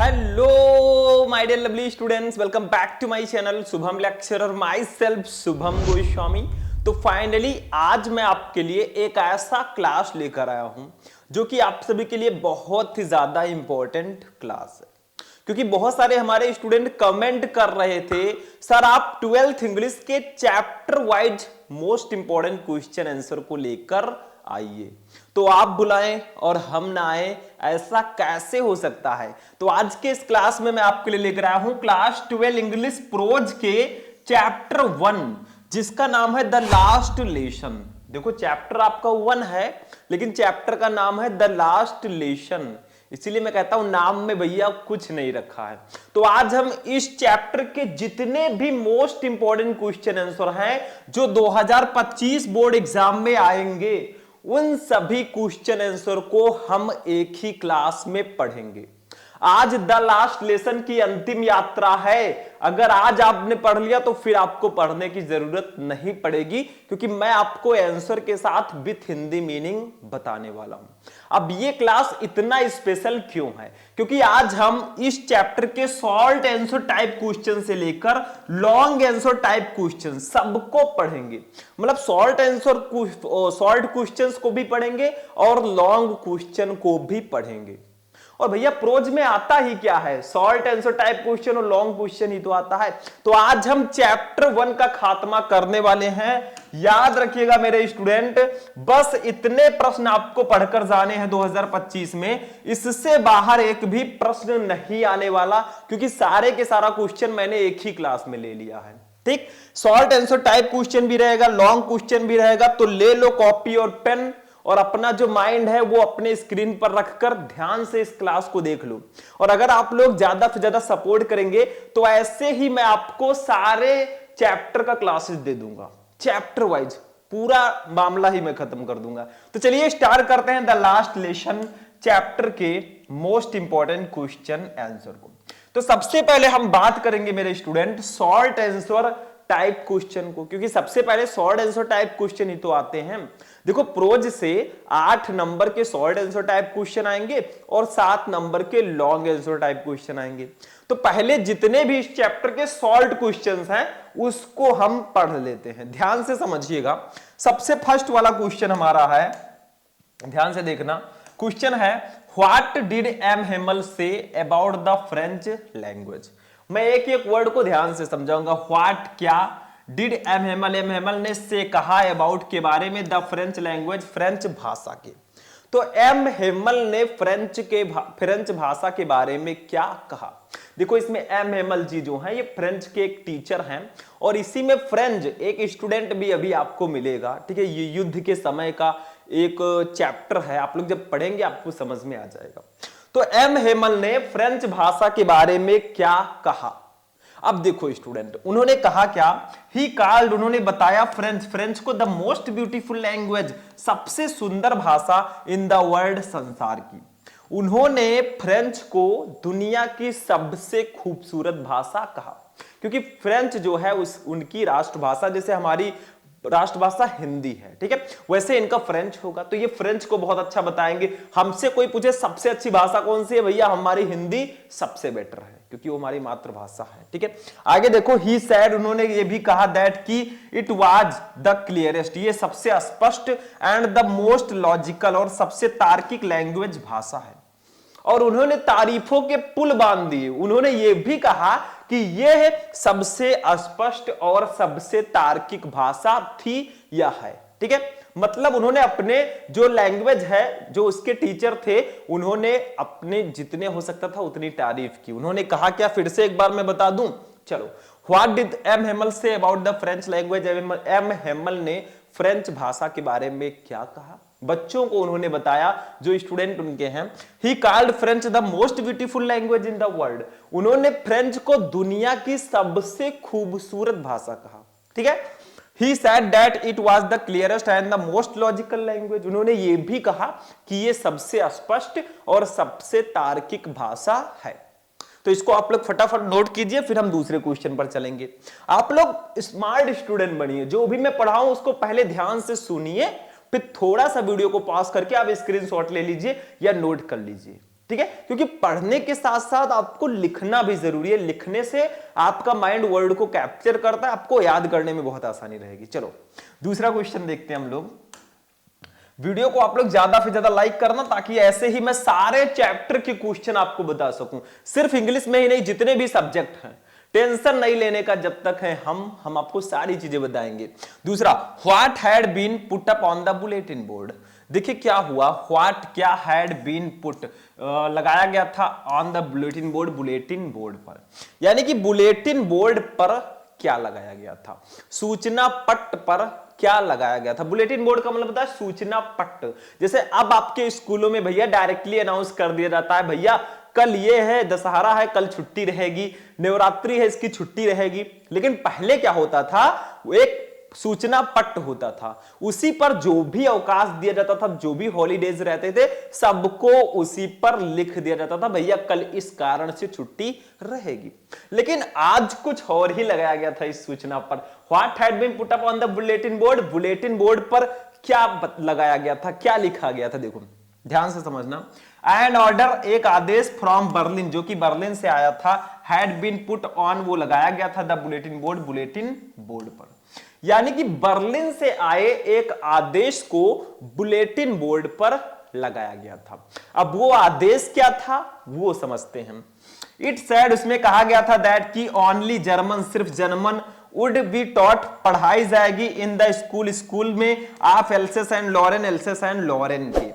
Hello my dear lovely students, welcome back to my channel Shubham lecturer, myself Shubham Goswami. तो finally आज मैं आपके लिए एक ऐसा क्लास लेकर आया हूं जो कि आप सभी के लिए बहुत ही ज्यादा इंपॉर्टेंट क्लास है, क्योंकि बहुत सारे हमारे स्टूडेंट कमेंट कर रहे थे सर आप 12th इंग्लिश के chapter wise most important question answer को लेकर आइए। तो आप बुलाएं और हम ना आए, ऐसा कैसे हो सकता है। तो आज के इस क्लास में मैं आपके लिए लेकर आया हूं क्लास 12 इंग्लिश प्रोज के चैप्टर 1 जिसका नाम है द लास्ट लेसन। देखो चैप्टर आपका 1 है लेकिन चैप्टर का नाम है द लास्ट लेसन, इसीलिए मैं कहता हूं नाम में भैया कुछ नहीं रखा है। तो आज हम इस चैप्टर के जितने भी मोस्ट इंपॉर्टेंट क्वेश्चन आंसर हैं जो 2025 बोर्ड एग्जाम में आएंगे उन सभी क्वेश्चन आंसर को हम एक ही क्लास में पढ़ेंगे। आज द लास्ट लेसन की अंतिम यात्रा है। अगर आज आपने पढ़ लिया तो फिर आपको पढ़ने की जरूरत नहीं पड़ेगी, क्योंकि मैं आपको आंसर के साथ विथ हिंदी मीनिंग बताने वाला हूं। अब ये क्लास इतना स्पेशल क्यों है, क्योंकि आज हम इस चैप्टर के शॉर्ट आंसर टाइप क्वेश्चन से लेकर लॉन्ग आंसर टाइप क्वेश्चन सबको पढ़ेंगे। मतलब शॉर्ट क्वेश्चंस को भी पढ़ेंगे और लॉन्ग क्वेश्चन को भी पढ़ेंगे। और भैया प्रोज में आता ही क्या है, शॉर्ट आंसर टाइप क्वेश्चन और लॉन्ग क्वेश्चन ही तो आता है। तो आज हम चैप्टर 1 का खात्मा करने वाले हैं। याद रखिएगा मेरे स्टूडेंट, बस इतने प्रश्न आपको पढ़कर जाने हैं 2025 में, इससे बाहर एक भी प्रश्न नहीं आने वाला, क्योंकि सारे के सारा क्वेश्चन मैंने एक ही क्लास में ले लिया है। ठीक, शॉर्ट आंसर टाइप क्वेश्चन भी रहेगा, लॉन्ग क्वेश्चन भी रहेगा। तो ले लो कॉपी और पेन और अपना जो माइंड है वो अपने स्क्रीन पर रखकर ध्यान से इस क्लास को देख लो। और अगर आप लोग ज्यादा से ज्यादा सपोर्ट करेंगे तो ऐसे ही मैं आपको सारे चैप्टर का क्लासेस दे दूंगा, चैप्टर वाइज पूरा मामला ही मैं खत्म कर दूंगा। तो चलिए स्टार्ट करते हैं द लास्ट लेसन चैप्टर के मोस्ट इंपॉर्टेंट क्वेश्चन आंसर को। तो सबसे पहले हम बात करेंगे मेरे student short answer type question को, क्योंकि सबसे पहले शॉर्ट आंसर टाइप क्वेश्चन ही तो आते हैं। देखो प्रोज से 8 नंबर के शॉर्ट आंसर टाइप क्वेश्चन आएंगे और 7 नंबर के लॉन्ग आंसर टाइप क्वेश्चन आएंगे। तो पहले जितने भी इस चैप्टर के शॉर्ट क्वेश्चंस हैं उसको हम पढ़ लेते हैं, ध्यान से समझिएगा। सबसे फर्स्ट वाला क्वेश्चन हमारा है, ध्यान से देखना। क्वेश्चन है what did M Hamel say about the French language. मैं एक एक वर्ड को ध्यान से समझाऊंगा। व्हाट क्या, डिड एम हेमल ने से कहा अबाउट के बारे में, द फ्रेंच लैंग्वेज फ्रेंच भाषा के। तो एम हेमल ने फ्रेंच भाषा के बारे में क्या कहा। देखो इसमें एम हेमल जी जो है ये फ्रेंच के एक टीचर हैं और इसी में फ्रेंच एक स्टूडेंट भी अभी आपको मिलेगा। ठीक है, ये युद्ध के समय का एक चैप्टर है, आप लोग जब पढ़ेंगे आपको समझ में आ जाएगा। तो एम हेमल ने फ्रेंच भाषा के बारे में क्या कहा। अब देखो स्टूडेंट, उन्होंने कहा क्या, ही कॉल्ड, उन्होंने बताया फ्रेंच को द मोस्ट ब्यूटीफुल लैंग्वेज, सबसे सुंदर भाषा इन द वर्ल्ड, संसार की। उन्होंने फ्रेंच को दुनिया की सबसे खूबसूरत भाषा कहा, क्योंकि फ्रेंच जो है उनकी राष्ट्रभाषा, जैसे हमारी राष्ट्रभाषा हिंदी है, ठीक है, वैसे इनका फ्रेंच होगा। तो ये फ्रेंच को बहुत अच्छा बताएंगे। हमसे कोई पूछे सबसे अच्छी भाषा कौन सी है, भैया हमारी हिंदी सबसे बेटर है, क्योंकि वो हमारी मातृभाषा है। ठीक है, आगे देखो ही सैड, उन्होंने ये भी कहा दैट कि इट वाज द क्लियरेस्ट, ये सबसे स्पष्ट एंड द मोस्ट लॉजिकल, और सबसे तार्किक लैंग्वेज भाषा है। और उन्होंने तारीफों के पुल बांध दिए। उन्होंने ये भी कहा कि यह सबसे स्पष्ट और सबसे तार्किक भाषा थी या है। ठीक है, मतलब उन्होंने अपने जो लैंग्वेज है, जो उसके टीचर थे, उन्होंने अपने जितने हो सकता था उतनी तारीफ की। उन्होंने कहा क्या, फिर से एक बार मैं बता दूं, चलो। What did M Hamel say about the French language, M Hamel ने फ्रेंच भाषा के बारे में क्या कहा, बच्चों को उन्होंने बताया जो स्टूडेंट उनके हैं। He called French the most beautiful language in the world, उन्होंने फ्रेंच को दुनिया की सबसे खूबसूरत भाषा कहा। ठीक है, he said that it was the clearest and the most logical language, उन्होंने ये भी कहा कि ये सबसे स्पष्ट और सबसे तार्किक भाषा है। तो इसको आप लोग फटाफट नोट कीजिए, फिर हम दूसरे क्वेश्चन पर चलेंगे। आप लोग स्मार्ट स्टूडेंट बनिए, जो भी मैं पढ़ाऊं उसको पहले ध्यान से सुनिए, फिर थोड़ा सा वीडियो को पॉज करके आप स्क्रीनशॉट ले लीजिए या नोट कर लीजिए। ठीक है, क्योंकि पढ़ने के साथ साथ आपको लिखना भी जरूरी है। लिखने से आपका माइंड वर्ड को कैप्चर करता है, आपको याद करने में बहुत आसानी रहेगी। चलो दूसरा क्वेश्चन देखते हैं हम लोग। वीडियो को आप लोग ज्यादा से ज्यादा लाइक करना, ताकि ऐसे ही मैं सारे चैप्टर के क्वेश्चन आपको बता सकूं। सिर्फ इंग्लिश में ही नहीं, जितने भी सब्जेक्ट हैं, टेंशन नहीं लेने का जब तक है हम आपको सारी चीजें बताएंगे। दूसरा, what had been put up on the bulletin board. देखिए क्या हुआ, व्हाट क्या हैड बीन पुट लगाया गया था on the bulletin board, bulletin board पर, यानी कि बुलेटिन बोर्ड पर क्या लगाया गया था, सूचना पट्ट पर क्या लगाया गया था। बुलेटिन बोर्ड का मतलब होता है सूचना पट्ट। जैसे अब आपके स्कूलों में भैया डायरेक्टली अनाउंस कर दिया जाता है, भैया कल ये है, दशहरा है, कल छुट्टी रहेगी, नवरात्रि है, इसकी छुट्टी रहेगी। लेकिन पहले क्या होता था, एक सूचना पट्ट होता था, उसी पर जो भी अवकाश दिया जाता था, जो भी हॉलीडेज रहते थे, सबको उसी पर लिख दिया जाता था, भैया कल इस कारण से छुट्टी रहेगी। लेकिन आज कुछ और ही लगाया गया था इस सूचना पर। What had been put up on the bulletin board, bulletin board पर क्या लगाया गया था, क्या लिखा गया था, देखो ध्यान से समझना। एन ऑर्डर, एक आदेश फ्रॉम बर्लिन, जो कि बर्लिन से आया था, हैड बीन पुट ऑन, वो लगाया गया था the bulletin board, bulletin board पर। यानी कि बर्लिन से आए एक आदेश को बुलेटिन बोर्ड पर लगाया गया था। अब वो आदेश क्या था वो समझते हैं। इट सेड, उसमें कहा गया था दैट की ओनली जर्मन, सिर्फ जर्मन वुड बी टॉट, पढ़ाई जाएगी इन द स्कूल, स्कूल में of Alsace and Lorraine, Alsace and Lorraine की।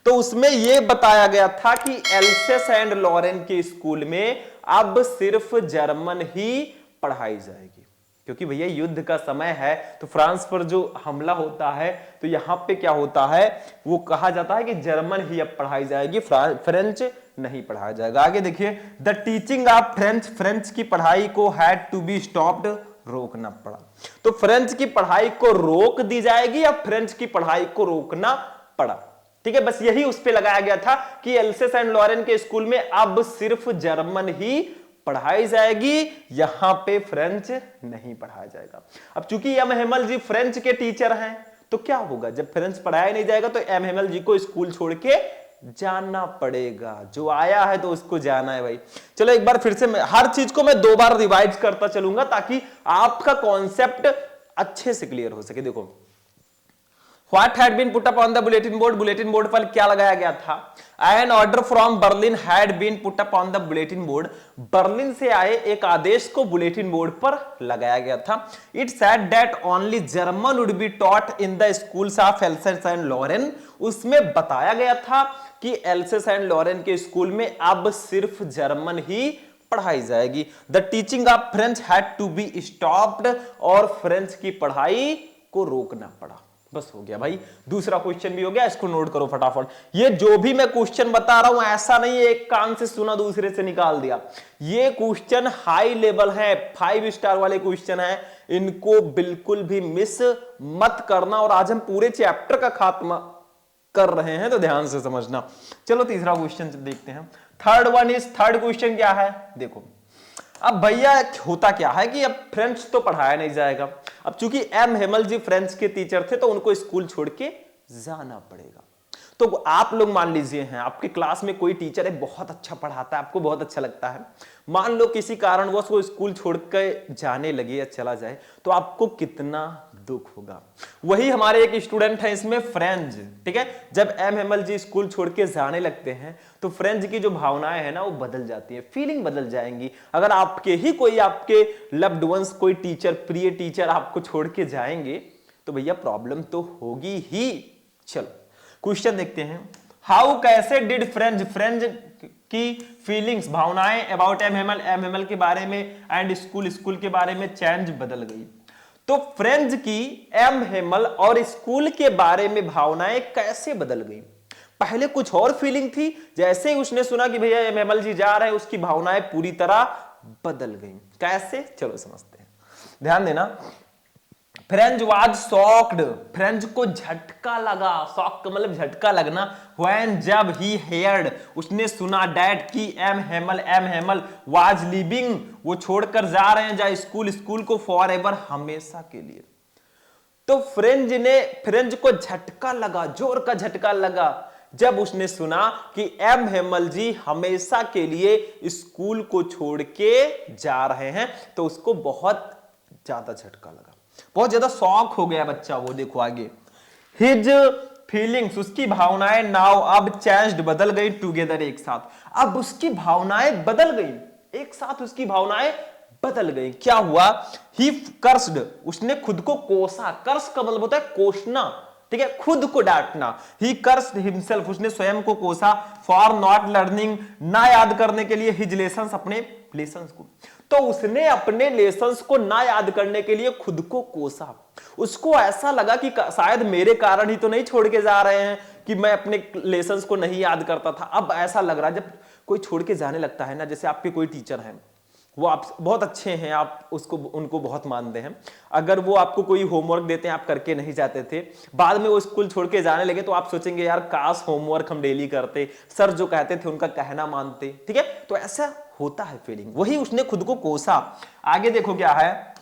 तो उसमें यह बताया गया था कि एल्सेस एंड लॉरेन के स्कूल में अब सिर्फ जर्मन ही पढ़ाई जाएगी, क्योंकि भैया युद्ध का समय है, तो फ्रांस पर जो हमला होता है, तो यहां पे क्या होता है, वो कहा जाता है कि जर्मन ही अब पढ़ाई जाएगी, फ्रेंच नहीं पढ़ाया जाएगा। आगे देखिए, the teaching of French, French की पढ़ाई को हैड टू बी स्टॉप्ड, रोकना पड़ा। तो फ्रेंच की पढ़ाई को रोक दी जाएगी या फ्रेंच की पढ़ाई को रोकना पड़ा, ठीक है। बस यही उस पे लगाया गया था कि एल्सेस एंड लॉरेन के स्कूल में अब सिर्फ जर्मन ही पढ़ाई जाएगी, यहां पे फ्रेंच नहीं पढ़ाया जाएगा। अब चूंकि एम हेमल जी फ्रेंच के टीचर हैं, तो क्या होगा, जब फ्रेंच पढ़ाया नहीं जाएगा तो एम हेमल जी को स्कूल छोड़ के जाना पड़ेगा। जो आया है तो उसको जाना है भाई। चलो एक बार फिर से हर चीज को मैं 2 बार रिवाइज करता चलूंगा, ताकि आपका कॉन्सेप्ट अच्छे से क्लियर हो सके। देखो, What had been put up on the bulletin board, bulletin board पर क्या लगाया गया था। An order from Berlin had been put up on the bulletin board, Berlin से आए एक आदेश को बुलेटिन बोर्ड पर लगाया गया था। It said that only German would be taught in the schools of Alsace and Lorraine, उसमें बताया गया था कि एल्सेस एंड लॉरेन के स्कूल में अब सिर्फ जर्मन ही पढ़ाई जाएगी। The teaching of French had to be stopped, और फ्रेंच की पढ़ाई को रोकना पड़ा। बस हो गया भाई, दूसरा क्वेश्चन भी हो गया, इसको नोट करो फटाफट। ये जो भी मैं क्वेश्चन बता रहा हूं ऐसा नहीं है एक कान से सुना दूसरे से निकाल दिया, ये क्वेश्चन हाई लेवल है, 5 स्टार वाले क्वेश्चन है, इनको बिल्कुल भी मिस मत करना। और आज हम पूरे चैप्टर का खात्मा कर रहे हैं, तो ध्यान से समझना। चलो तीसरा क्वेश्चन देखते हैं। थर्ड क्वेश्चन क्या है, देखो। अब भैया होता क्या है कि अब फ्रेंच तो पढ़ाया नहीं जाएगा। अब चूंकि एम हेमल जी फ्रेंच के टीचर थे, तो उनको स्कूल छोड़ के जाना पड़ेगा। तो आप लोग मान लीजिए हैं, आपके क्लास में कोई टीचर है, बहुत अच्छा पढ़ाता है, आपको बहुत अच्छा लगता है, मान लो किसी कारणवश वो स्कूल छोड़ के जाने लगे या चला जाए, तो आपको कितना दुख होगा। वही हमारे एक स्टूडेंट है इसमें, फ्रेंच, ठीक है। जब एम हेमल जी स्कूल छोड़ के जाने लगते हैं, तो फ्रेंच की जो भावनाएं हैं ना, वो बदल जाती है, फीलिंग बदल जाएंगी। अगर आपके ही कोई आपके लव्ड वंस, कोई टीचर, प्रिय टीचर आपको छोड़ के जाएंगे, तो भैया प्रॉब्लम तो होगी ही। चलो क्वेश्चन देखते हैं। हाउ, कैसे डिड फ्रेंच, फ्रेंच की फीलिंग्स, भावनाएं अबाउट एम हेमल के बारे में एंड स्कूल के बारे में चेंज, बदल गई। तो फ्रेंच की एम हेमल और स्कूल के बारे में भावनाएं कैसे बदल गई। पहले कुछ और फीलिंग थी, जैसे ही उसने सुना कि भैया एम हेमल जी जा रहे हैं, उसकी भावनाएं पूरी तरह बदल गई। कैसे, चलो समझते हैं, ध्यान देना। फ्रेंच वाज शॉक्ड, फ्रेंच को झटका लगा, शॉक का मतलब झटका लगना। व्हेन, जब ही हेयर्ड, उसने सुना, डैट की एम हेमल वाज लिविंग, वो छोड़कर जा रहे हैं जा स्कूल को फॉरएवर, हमेशा के लिए। तो फ्रेंच को झटका लगा, जोर का झटका लगा जब उसने सुना कि एम हेमल जी हमेशा के लिए स्कूल को छोड़ के जा रहे हैं, तो उसको बहुत ज्यादा झटका लगा, बहुत ज्यादा शॉक हो गया बच्चा। वो देखो आगे, हिज फीलिंग्स, उसकी भावनाएं नाउ अब चेंज्ड, बदल गई, टुगेदर, एक साथ। अब उसकी भावनाएं बदल गई, एक साथ उसकी भावनाएं बदल गई। क्या हुआ? ही कर्स्ड, उसने खुद को कोसा। कर्स का मतलब होता है कोसना, ठीक है, खुद को डांटना। ही कर्स्ड हिमसेल्फ, उसने स्वयं को कोसा। फॉर नॉट लर्निंग, ना याद करने के लिए, हिज लेसन्स, अपने लेसन्स को। तो उसने अपने लेसन्स को ना याद करने के लिए खुद को कोसा। उसको ऐसा लगा कि शायद मेरे कारण ही तो नहीं छोड़ के जा रहे हैं कि मैं अपने लेसन्स को नहीं याद करता था। अब ऐसा लग रहा है, जब कोई छोड़ के जाने लगता है ना, जैसे आपके कोई टीचर हैं, वो आप बहुत अच्छे हैं, आप उसको उनको बहुत मानते हैं, अगर वो आपको कोई होमवर्क देते हैं, आप करके नहीं जाते थे, बाद में वो स्कूल छोड़ के जाने लगे, तो आप सोचेंगे यार काश होमवर्क हम डेली करते, सर जो कहते थे उनका कहना मानते, ठीक है। तो ऐसा होता है फीलिंग, वही उसने खुद को कोसा। आगे देखो क्या है,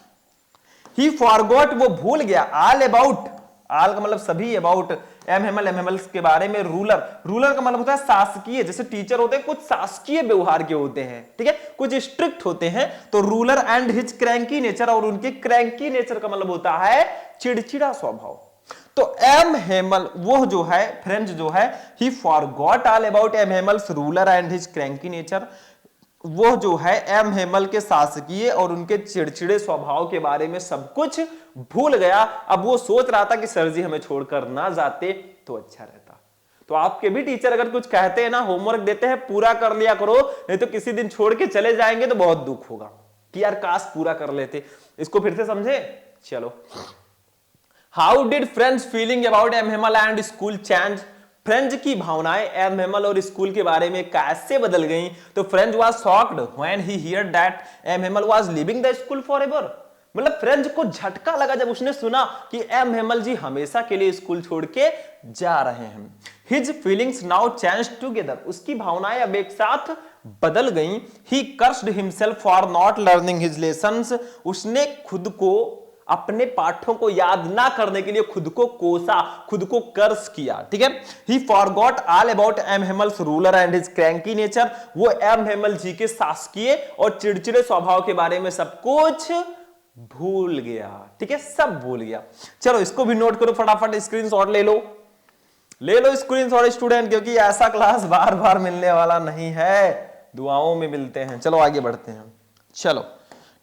ही फॉरगॉट, वो भूल गया, ऑल अबाउट, ऑल का मतलब सभी, अबाउट एम हेमल्स के बारे में, रूलर, रूलर का मतलब होता है शासकीय, जैसे टीचर होते हैं कुछ शासकीय व्यवहार के होते हैं, ठीक है, कुछ स्ट्रिक्ट होते हैं। तो ruler and his cranky nature, और उनके क्रैंकी नेचर का मतलब होता है चिड़चिड़ा स्वभाव। तो एम हेमल वो जो है फ्रेंड्स जो है, he forgot all about M Hamel's ruler and his cranky nature, वो जो है एम हेमल के शासकीय और उनके चिड़चिड़े स्वभाव के बारे में सब कुछ भूल गया। अब वो सोच रहा था कि सर जी हमें छोड़कर ना जाते तो अच्छा रहता। तो आपके भी टीचर अगर कुछ कहते हैं ना, होमवर्क देते हैं, पूरा कर लिया करो, नहीं तो किसी दिन छोड़ के चले जाएंगे तो बहुत दुख होगा कि यार काश पूरा कर लेते। इसको फिर से समझे, चलो। How did Franz feeling about M Hamel and school change, Franz की भावनाएं एम हेमल और स्कूल के बारे में कैसे बदल गईं? तो Franz was shocked when he hear that M Hamel was leaving the school forever. मतलब फ्रेंच को झटका लगा जब उसने सुना कि एम हेमल जी हमेशा के लिए स्कूल छोड़ के जा रहे हैं। His feelings now change together, उसकी भावनाएं अब एक साथ बदल गईं। He cursed himself for not learning his lessons, उसने खुद को अपने पाठों को याद ना करने के लिए खुद को कोसा, खुद को कर्स किया, ठीक है। He forgot all about M Hamel's ruler and his cranky nature, वो एम हेमल जी के शासकीय और चिड़चिड़े स्वभाव के बारे में सब कुछ भूल गया, ठीक है, सब भूल गया। चलो इसको भी नोट करो, फटाफट स्क्रीनशॉट ले लो स्क्रीनशॉट स्टूडेंट, क्योंकि ऐसा क्लास बार बार मिलने वाला नहीं है, दुआओं में मिलते हैं। चलो आगे बढ़ते हैं। चलो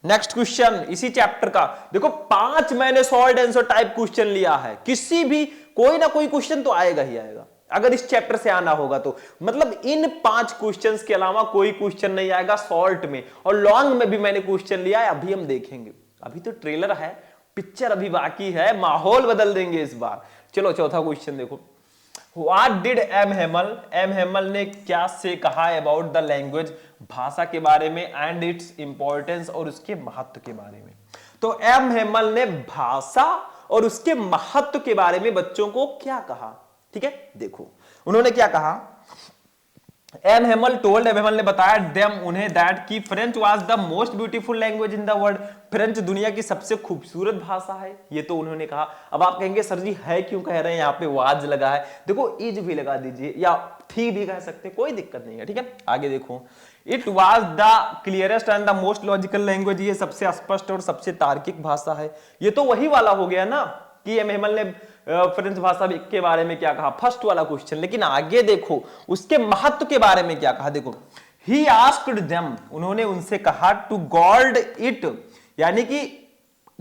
नेक्स्ट क्वेश्चन इसी चैप्टर का देखो, 5 मैंने सॉल्व आंसर टाइप क्वेश्चन लिया है। किसी भी कोई ना कोई क्वेश्चन तो आएगा ही आएगा अगर इस चैप्टर से आना होगा तो, मतलब इन 5 क्वेश्चंस के अलावा कोई क्वेश्चन नहीं आएगा शॉर्ट में। और लॉन्ग में भी मैंने क्वेश्चन लिया है, अभी हम देखेंगे, अभी तो ट्रेलर है, पिक्चर अभी बाकी है, माहौल बदल देंगे इस बार। चलो चौथा क्वेश्चन देखो, What did एम हेमल ने क्या से कहा अबाउट द लैंग्वेज, भाषा के बारे में, एंड इट्स इंपॉर्टेंस, और उसके महत्व के बारे में। तो एम हेमल ने भाषा और उसके महत्व के बारे में बच्चों को क्या कहा, ठीक है, देखो उन्होंने क्या कहा। एम हेमल ने बताया देम उन्हें दैट की French was the most beautiful language in the world, French दुनिया की सबसे खूबसूरत भाषा है, ये तो उन्होंने कहा। अब आप कहेंगे सर जी है क्यों कह रहे हैं, यहाँ पे वाज लगा है, देखो इज भी लगा दीजिए या थी भी कह सकते हैं, कोई दिक्कत नहीं है, ठीक है। आगे देखो, it was the clearest and the most logical language, ये सबसे स्पष्ट और सबसे तार्किक भाषा है। ये तो वही वाला हो गया ना कि एम हेमल ने फ्रेंच भाषा के बारे में क्या कहा, फर्स्ट वाला क्वेश्चन। लेकिन आगे देखो उसके महत्व के बारे में क्या कहा, देखो ही आस्क्ड देम, उन्होंने उनसे कहा टू गार्ड इट, यानी कि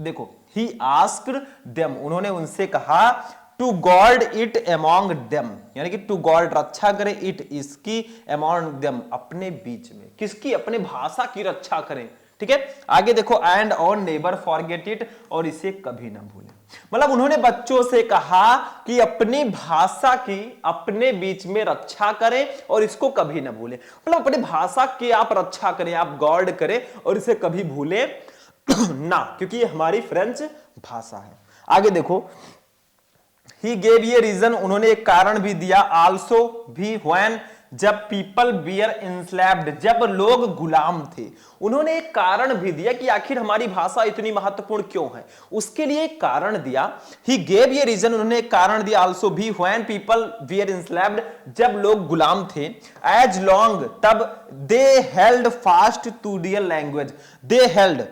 देखो ही आस्क्ड देम, उन्होंने उनसे कहा to guard it among them, यानी कि टू गार्ड रक्षा करे, इट इसकी, अमॉन्ग देम अपने बीच में, किसकी, अपने भाषा की रक्षा करें, ठीक है। आगे देखो and on never forget it, और इसे कभी ना भूलें। मतलब उन्होंने बच्चों से कहा कि अपनी भाषा की अपने बीच में रक्षा करें और इसको कभी ना भूलें, मतलब अपनी भाषा की आप रक्षा करें, आप गार्ड करें और इसे कभी भूलें ना, क्योंकि ये हमारी फ्रेंच भाषा है। आगे देखो, ही गेव ये रीजन, उन्होंने एक कारण भी दिया, आल्सो भी, व्हेन जब पीपल बियर इंस्लेव्ड, जब लोग गुलाम थे। उन्होंने एक कारण भी दिया कि आखिर हमारी भाषा इतनी महत्वपूर्ण क्यों है, उसके लिए एक कारण दिया। ही गेव ये रीजन, उन्होंने एक कारण दिया आल्सो भी, व्हेन पीपल बियर इंस्लेव्ड, जब लोग गुलाम थे, एज लॉन्ग, तब they held fast to their language, they held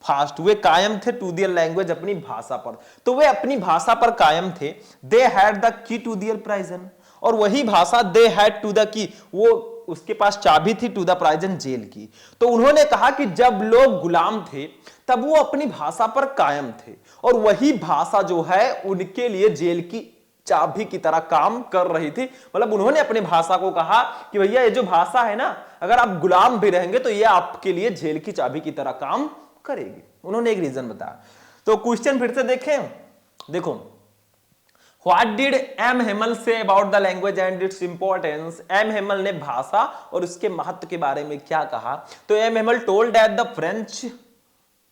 fast, वे कायम थे टू दियर लैंग्वेज, अपनी भाषा पर, तो वे अपनी भाषा पर कायम थे। They had the key to their prison, और वही भाषा they had to the key, वो उसके पास चाबी थी टू द प्राइजन, जेल की। तो उन्होंने कहा कि जब लोग गुलाम थे तब वो अपनी भाषा पर कायम थे, और वही भाषा जो है उनके लिए जेल की चाबी की तरह काम कर रही थी। मतलब उन्होंने अपनी भाषा को कहा कि भैया ये जो भाषा है ना, अगर आप गुलाम भी रहेंगे तो ये आपके लिए जेल की चाबी की तरह काम करेगी। उन्होंने एक रीजन बताया। तो क्वेश्चन फिर से देखें, देखो, what did M Hamel say about the language and its importance, M Hamel ने भाषा और उसके महत्व के बारे में क्या कहा। तो M Hamel told that the French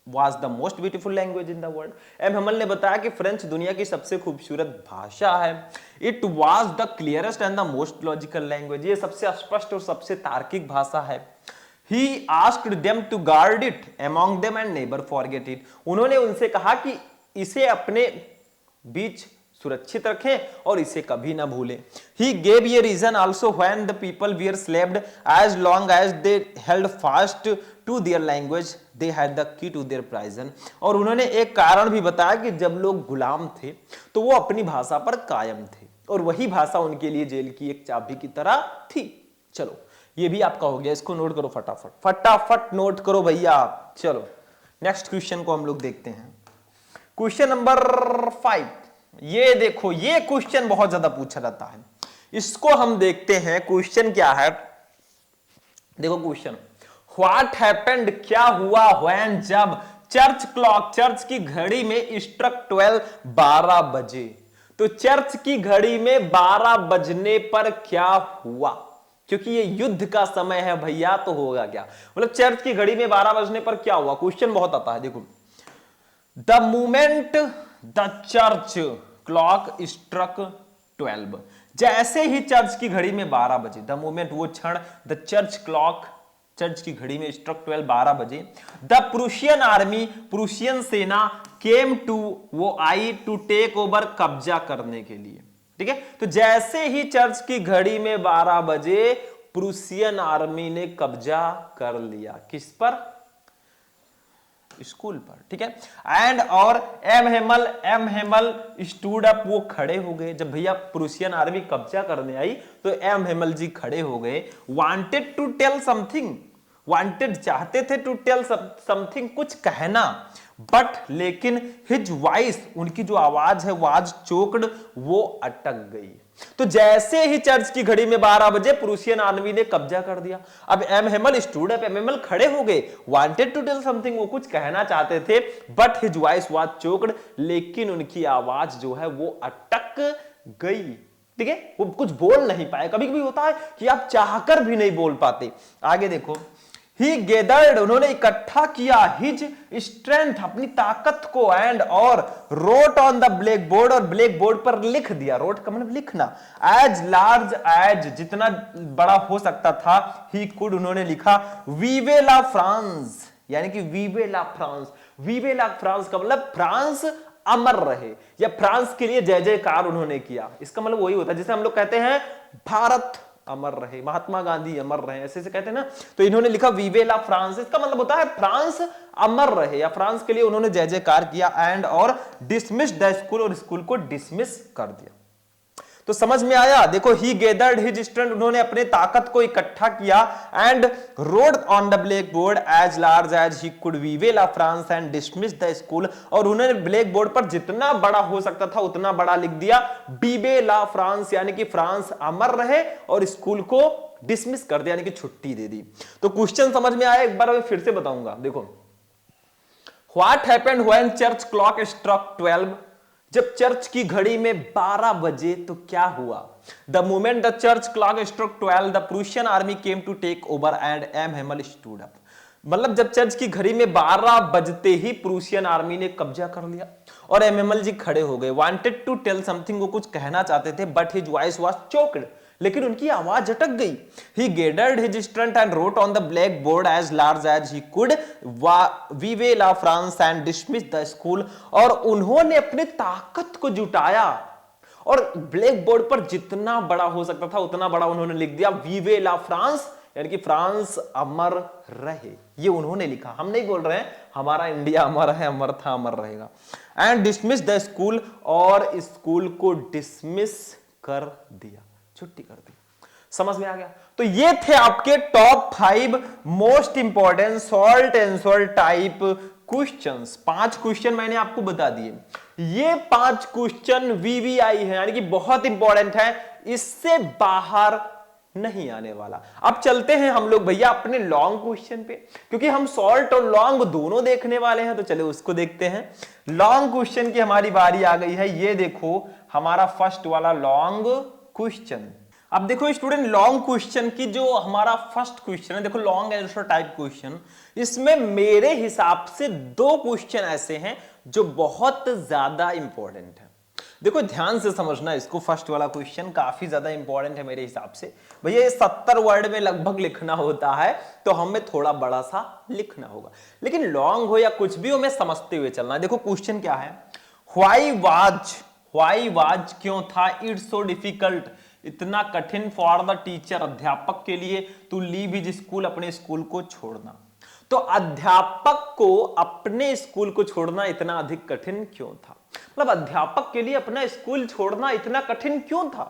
was the most beautiful language in the world। M Hamel ने बताया कि फ्रेंच दुनिया की सबसे खूबसूरत भाषा है। It was the clearest and the most logical language, ये सबसे स्पष्ट और सबसे तार्किक भाषा है। He asked them to guard it among them and never forget it, उन्होंने उनसे कहा कि इसे अपने बीच सुरक्षित रखें और इसे कभी ना भूलें। He gave a reason also when the people were enslaved, as long as they held fast to their language, they had the key to their prison। और उन्होंने एक कारण भी बताया कि जब लोग गुलाम थे तो वो अपनी भाषा पर कायम थे, और वही भाषा उनके लिए जेल की एक चाबी की तरह थी। चलो ये भी आपका हो गया, इसको नोट करो फटाफट, फटाफट नोट करो भैया। चलो नेक्स्ट क्वेश्चन को हम लोग देखते हैं, क्वेश्चन नंबर 5। ये देखो, ये क्वेश्चन बहुत ज्यादा पूछा जाता है, इसको हम देखते हैं। क्वेश्चन क्या है, देखो क्वेश्चन, व्हाट हैपेंड, क्या हुआ, व्हेन, जब, चर्च क्लॉक, चर्च की घड़ी में स्ट्रक 12, 12 बजे। तो चर्च की घड़ी में 12 बजने पर क्या हुआ, क्योंकि ये युद्ध का समय है भैया, तो होगा क्या, मतलब चर्च की घड़ी में 12 बजने पर क्या हुआ। क्वेश्चन बहुत आता है, देखो, the moment the church clock struck 12, जैसे ही चर्च की घड़ी में 12 बजे, द मोमेंट, वो क्षण, द चर्च क्लॉक, चर्च की घड़ी में स्ट्रक 12, 12 बजे, द प्रूशियन आर्मी, प्रूशियन सेना, केम टू, वो आई, टू टेक ओवर, कब्जा करने के लिए। ठीक है, तो जैसे ही चर्च की घड़ी में 12 बजे प्रूशियन आर्मी ने कब्जा कर लिया, किस पर, स्कूल पर। ठीक है, एंड और एम हेमल स्टूड अप, वो खड़े हो गए। जब भैया प्रूशियन आर्मी कब्जा करने आई तो एम हेमल जी खड़े हो गए। Wanted to tell something, wanted चाहते थे, टू टेल समथिंग, कुछ कहना, बट लेकिन हिज वॉइस, उनकी जो आवाज है, वाज चोक्ड, वो अटक गई। तो जैसे ही चर्च की घड़ी में 12 बजे प्रूशियन आर्मी ने कब्जा कर दिया। अब M Hamel stood up, M Hemal खड़े हो गए। वांटेड टू टेल समथिंग, वो कुछ कहना चाहते थे, but his voice was choked, लेकिन उनकी आवाज जो है वो अटक गई। ठीक है, वो कुछ बोल नहीं पाए। कभी कभी होता है कि आप चाहकर भी नहीं बोल पाते। आगे देखो, ही गेदर्ड, उन्होंने इकट्ठा किया, हिज स्ट्रेंथ, अपनी ताकत को, एंड और road on the black board, और ब्लैक बोर्ड पर लिख दिया। रोट का मतलब लिखना। एज लार्ज एज, जितना बड़ा हो सकता था, ही कुड, उन्होंने लिखा, वीवे ला फ्रांस, यानी कि वीवे ला फ्रांस। वीवे ला फ्रांस का मतलब फ्रांस अमर रहे, या फ्रांस के लिए जय जयकार उन्होंने किया। इसका मतलब वही होता है जिसे हम लोग कहते हैं भारत अमर रहे, महात्मा गांधी अमर रहे, ऐसे से कहते हैं ना। तो इन्होंने लिखा वीवे ला फ्रांस, इसका मतलब होता है फ्रांस अमर रहे, या फ्रांस के लिए उन्होंने जय जयकार किया। एंड और डिसमिस द स्कूल, और स्कूल को डिसमिस कर दिया। तो समझ में आया, देखो, ही गेदर्ड हिज स्ट्रेंथ, उन्होंने अपने ताकत को इकट्ठा किया, and wrote on the blackboard as large as he could वीवे ला France and dismiss the school, और उन्होंने ब्लैक बोर्ड पर जितना बड़ा हो सकता था उतना बड़ा लिख दिया, वीवे ला फ्रांस, यानी कि फ्रांस अमर रहे, और स्कूल को डिसमिस कर दिया, यानी कि छुट्टी दे दी। तो क्वेश्चन समझ में आया, एक बार मैं फिर से बताऊंगा। देखो, what happened when church clock struck 12, जब चर्च की घड़ी में 12 बजे तो क्या हुआ। The moment the church clock struck 12, the Prussian army came to take over and M Hamel stood up, मतलब जब चर्च की घड़ी में 12 बजते ही प्रूशियन आर्मी ने कब्जा कर लिया और एम हेमल जी खड़े हो गए। वांटेड टू टेल समथिंग, वो कुछ कहना चाहते थे, but his voice was choked, लेकिन उनकी आवाज अटक गई। He gathered his strength and wrote on the blackboard as large as he could, Vive la France and dismissed the school। और उन्होंने अपनी ताकत को जुटाया और ब्लैक बोर्ड पर जितना बड़ा हो सकता था उतना बड़ा उन्होंने लिख दिया, वीवे ला फ्रांस, यानी कि फ्रांस अमर रहे, ये उन्होंने लिखा। हम नहीं बोल रहे हैं हमारा इंडिया अमर है, अमर था, अमर रहेगा। एंड डिसमिस द स्कूल, और स्कूल को डिसमिस कर दिया, छुट्टी कर दी। समझ में आ गया? तो ये थे आपके top 5 most important short answer type questions. 5 question मैंने आपको बता दिए। ये 5 क्वेश्चन वीवीआई है, यानी कि बहुत इंपॉर्टेंट है, इससे बाहर नहीं आने वाला। अब चलते हैं हम लोग भैया अपने लॉन्ग क्वेश्चन पे, क्योंकि हम शॉर्ट और लॉन्ग दोनों देखने वाले हैं, तो चले उसको देखते हैं। लॉन्ग क्वेश्चन की हमारी बारी आ गई है। ये देखो हमारा फर्स्ट वाला लॉन्ग क्वेश्चन। अब देखो स्टूडेंट, लॉन्ग क्वेश्चन की जो हमारा फर्स्ट क्वेश्चन है, देखो लॉन्ग आंसर टाइप क्वेश्चन, इसमें मेरे हिसाब से 2 क्वेश्चन ऐसे हैं जो बहुत ज्यादा इंपॉर्टेंट है। देखो ध्यान से समझना इसको, फर्स्ट वाला क्वेश्चन काफी ज्यादा इंपॉर्टेंट है मेरे हिसाब से। भैया ये 70 वर्ड में लगभग लिखना होता है, तो हमें थोड़ा बड़ा सा लिखना होगा, लेकिन लॉन्ग हो या कुछ भी हो, हमें समझते हुए चलना है। देखो क्वेश्चन क्या है, व्हाई वाज क्यों था इट्स सो डिफिकल्ट, इतना कठिन फॉर द टीचर, अध्यापक के लिए, टू लीव हिज स्कूल, अपने स्कूल को छोड़ना। तो अध्यापक को अपने स्कूल को छोड़ना इतना अधिक कठिन क्यों था? मतलब अध्यापक के लिए अपना स्कूल छोड़ना इतना कठिन क्यों था?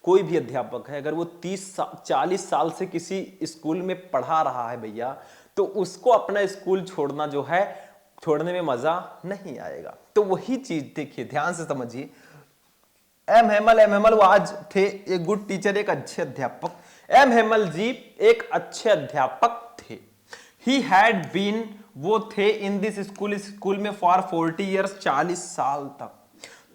कोई भी अध्यापक है, अगर वो 30-40 साल से किसी स्कूल में पढ़ा रहा है भैया, तो उसको अपना स्कूल छोड़ना जो है, छोड़ने में मजा नहीं आएगा। तो वही चीज देखिए, ध्यान से समझिए। एम हेमल वो आज थे एक गुड टीचर, एक अच्छे अध्यापक। एम हेमल जी एक अच्छे अध्यापक थे। ही हैड बीन, वो थे इन दिस स्कूल में फॉर 40 ईयर्स, 40 साल तक।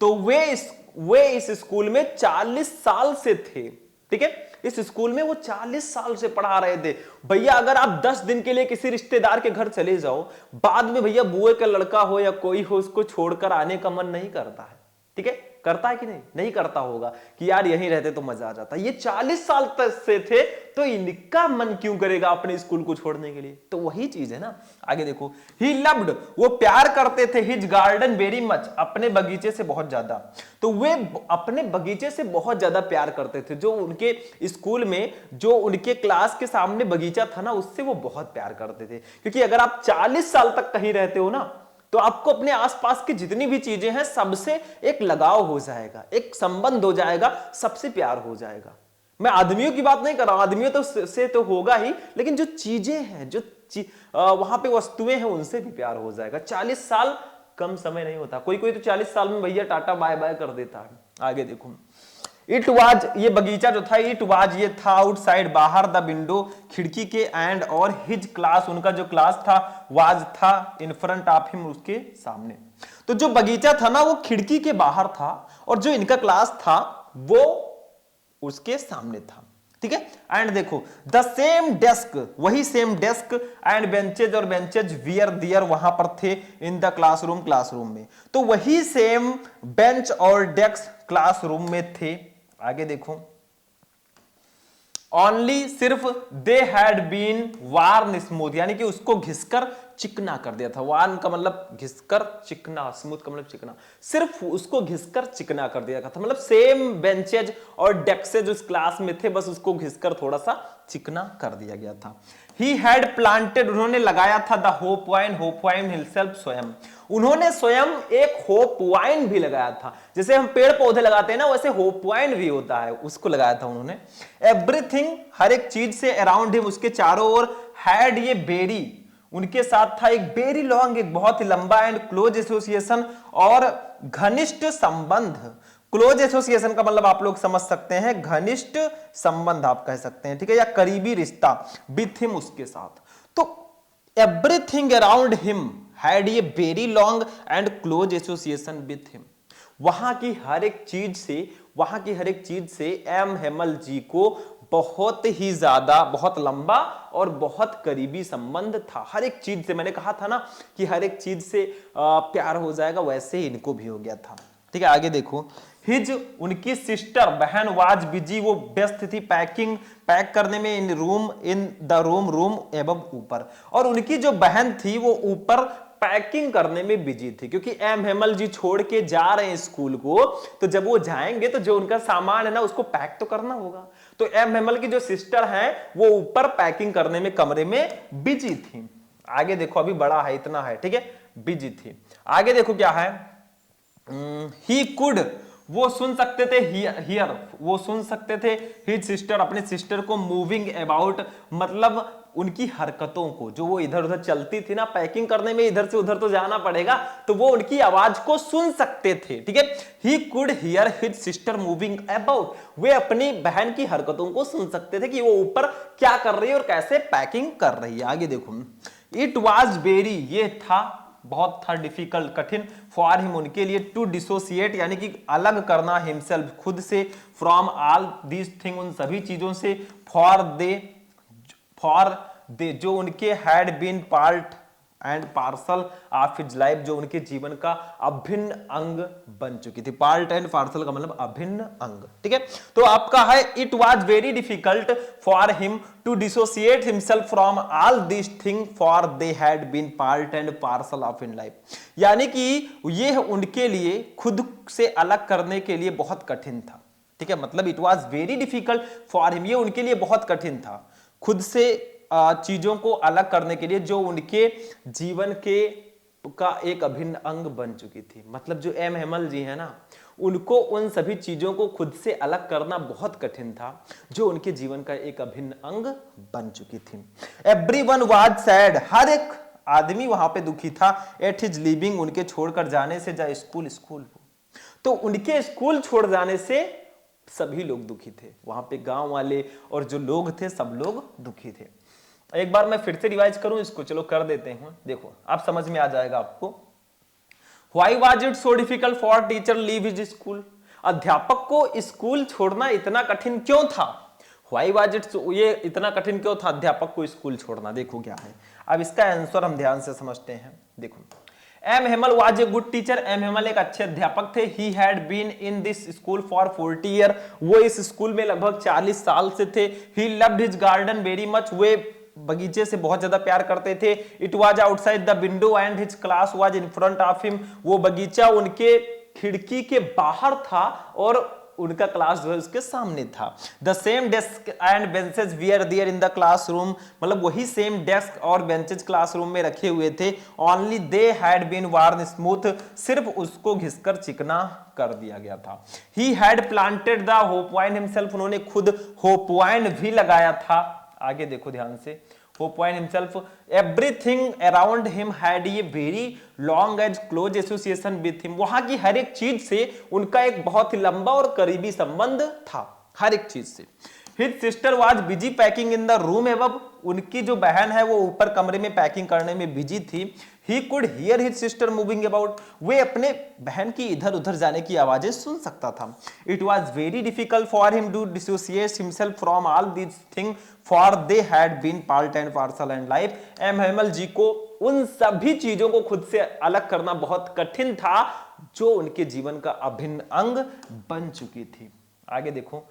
तो वे इस स्कूल में 40 साल से थे, ठीक है? इस स्कूल में वो 40 साल से पढ़ा रहे थे। भैया अगर आप 10 दिन के लिए किसी रिश्तेदार के घर चले जाओ, बाद में भैया बुए का लड़का हो या कोई हो, उसको छोड़कर आने का मन नहीं करता है, ठीक है? करता है कि नहीं? नहीं करता होगा कि यार यहीं रहते तो मजा आ जाता। ये 40 साल तक से थे, तो इनका मन क्यों करेगा अपने स्कूल को छोड़ने के लिए? तो वही चीज है ना। आगे देखो, ही लव्ड, वो प्यार करते थे, हिज गार्डन वेरी मच, अपने बगीचे से बहुत ज्यादा। तो वे अपने बगीचे से बहुत ज्यादा प्यार करते थे। जो उनके स्कूल में, जो उनके क्लास के सामने बगीचा था ना, उससे वो बहुत प्यार करते थे। क्योंकि अगर आप 40 साल तक कहीं रहते हो ना, तो आपको अपने आसपास की जितनी भी चीजें हैं सबसे एक लगाव हो जाएगा, एक संबंध हो जाएगा, सबसे प्यार हो जाएगा। मैं आदमियों की बात नहीं कर रहा हूं, आदमियों तो से तो होगा ही, लेकिन जो चीजें हैं, जो वहां पे वस्तुएं हैं, उनसे भी प्यार हो जाएगा। 40 साल कम समय नहीं होता। कोई कोई तो 40 साल में भैया टाटा बाय बाय कर देता है। आगे देखो, इट वाज, ये बगीचा जो था, इट वाज, ये था, आउटसाइड, बाहर, द विंडो, खिड़की के, एंड, और, हिज क्लास, उनका जो क्लास था, वाज, था, इन फ्रंट ऑफ हिम, उसके सामने। तो जो बगीचा था ना, वो खिड़की के बाहर था, और जो इनका क्लास था वो उसके सामने था, ठीक है? एंड देखो, द सेम डेस्क, वही सेम डेस्क, एंड बेंचेज, और बेंचेज वियर दियर, वहां पर थे, इन द क्लासरूम में। तो वही सेम बेंच और डेस्क क्लासरूम में थे। आगे देखो, ओनली, सिर्फ, they had been worn smooth, यानी कि उसको घिसकर चिकना कर दिया था। वार्न का मतलब घिसकर, चिकना, स्मूथ का मतलब चिकना, सिर्फ उसको घिसकर चिकना कर दिया था। मतलब सेम बेंचेज और डेस्क उस क्लास में थे, बस उसको घिसकर थोड़ा सा चिकना कर दिया गया था। ही हैड प्लांटेड, उन्होंने लगाया था, द होप वाइन हिमसेल्फ, स्वयं, उन्होंने स्वयं एक होप वाइन भी लगाया था। जैसे हम पेड़ पौधे लगाते हैं ना, वैसे होप वाइन भी होता है, उसको लगाया था उन्होंने। एवरीथिंग, हर एक चीज से, अराउंड हिम, उसके चारों ओर, हैड, ये बेरी, उनके साथ था, एक वेरी लॉन्ग, एक बहुत ही लंबा, एंड क्लोज एसोसिएशन, और घनिष्ठ संबंध। क्लोज एसोसिएशन का मतलब आप लोग समझ सकते हैं, घनिष्ठ संबंध आप कह सकते हैं, ठीक है, या करीबी रिश्ता, विथ हिम, उसके साथ। तो एवरीथिंग अराउंड हिम हैड ये very long and close association with him. वहां की हर एक चीज से एम हेमल जी को बहुत ही ज्यादा, बहुत लंबा और बहुत करीबी संबंध था। हर एक चीज से, मैंने कहा था ना कि हर एक चीज से प्यार हो जाएगा, वैसे ही इनको भी हो गया था, ठीक है? आगे देखो, हिज उनकी सिस्टर बहन वाज बिजी, वो व्यस्त थी पैक करने में, इन द रूम एवं ऊपर, और उनकी जो बहन थी वो ऊपर पैकिंग करने में बिजी थी, क्योंकि एम हेमल जी छोड़ के जा रहे हैं स्कूल को, तो जब वो जाएंगे तो जो उनका सामान है ना उसको पैक तो करना होगा। तो एम हेमल की जो सिस्टर है वो ऊपर पैकिंग करने में कमरे में बिजी थी। आगे देखो, अभी बड़ा है, इतना है, ठीक है, बिजी थी। आगे देखो क्या है, ही कुड, वो सुन सकते थे, हियर वो सुन सकते थे, हिज सिस्टर अपने सिस्टर को मूविंग अबाउट, मतलब उनकी हरकतों को, जो वो इधर उधर चलती थी ना, पैकिंग करने में इधर से उधर तो जाना पड़ेगा, तो वो उनकी आवाज को सुन सकते थे, ठीक है। He could hear his sister moving about, वे अपनी बहन की हरकतों को सुन सकते थे कि वो ऊपर क्या कर रही है और कैसे पैकिंग कर रही है। आगे देखो, इट वॉज वेरी, ये था, बहुत था, डिफिकल्ट, कठिन, फॉर हिम, उनके लिए, टू डिसोसिएट, यानी कि अलग करना, हिमसेल्फ, खुद से, फ्रॉम ऑल दीज थिंग, उन सभी चीजों से, फॉर दे जो उनके had been part and parcel of his life, जो उनके जीवन का अभिन्न अंग बन चुकी थी। पार्ट एंड पार्सल का मतलब अभिन्न अंग, ठीक है। तो आपका है, it was very difficult for him to dissociate himself from all this thing, for they had been part and parcel of in life, यानी कि ये उनके लिए खुद से अलग करने के लिए बहुत कठिन था, ठीक है। मतलब it was very difficult for him, ये उनके लिए बहुत कठिन था खुद से चीजों को अलग करने के लिए, जो उनके जीवन के का एक अभिन्न अंग बन चुकी थी। मतलब जो एम हेमल जी है ना, उनको उन सभी चीजों को खुद से अलग करना बहुत कठिन था, जो उनके जीवन का एक अभिन्न अंग बन चुकी थी। एवरीवन वाज सैड, हर एक आदमी वहां पे दुखी था, एट हिज लीविंग, उनके छोड़कर जाने से, जा स्कूल, तो उनके स्कूल छोड़ जाने से सभी लोग दुखी थे, वहां पे गांव वाले और जो लोग थे सब लोग दुखी थे। एक बार मैं फिर से रिवाइज करूं इसको, चलो कर देते हैं, देखो आप समझ में आ जाएगा आपको। Why was it so difficult for teacher leave his school, अध्यापक को स्कूल छोड़ना इतना कठिन क्यों था। व्हाई वाज इट, ये इतना कठिन क्यों था अध्यापक को स्कूल छोड़ना। देखो क्या है, अब इसका आंसर हम ध्यान से समझते हैं। देखो, M Hamel was a good teacher, M Hamel एक अच्छे अध्यापक थे। He had been in this school for 40 year, वो इस स्कूल में लगभग 40 साल से थे। He loved his garden very much, वे बगीचे से बहुत ज्यादा प्यार करते थे। It was outside the window and his class was in front of him, वो बगीचा उनके खिड़की के बाहर था और उनका क्लास जो है उसके सामने था। The same desk and benches were there in the classroom, मतलब वही सेम डेस्क और बेंचेज क्लासरूम में रखे हुए थे। Only they had been worn smooth, सिर्फ उसको घिसकर चिकना कर दिया गया था। He had planted the hope vine himself, उन्होंने खुद होप वाइन भी लगाया था। आगे देखो ध्यान से, hop vine himself, everything around him had a very long as close association with him, वहां की हर एक चीज से उनका एक बहुत ही लंबा और करीबी संबंध था, हर एक चीज से। His sister was busy packing in the room above, उनकी जो बहन है वो ऊपर कमरे में पैकिंग करने में बिजी थी। He could hear his sister moving about, वे अपने बहन की इधर उधर जाने की आवाजें सुन सकता था। It was very difficult for him to dissociate himself from all these thing, for they had been part and parcel and life, M Hamel ji को उन सभी चीजों को खुद से अलग करना बहुत कठिन था, जो उनके जीवन का अभिन्न अंग बन चुकी थी। आगे देखो,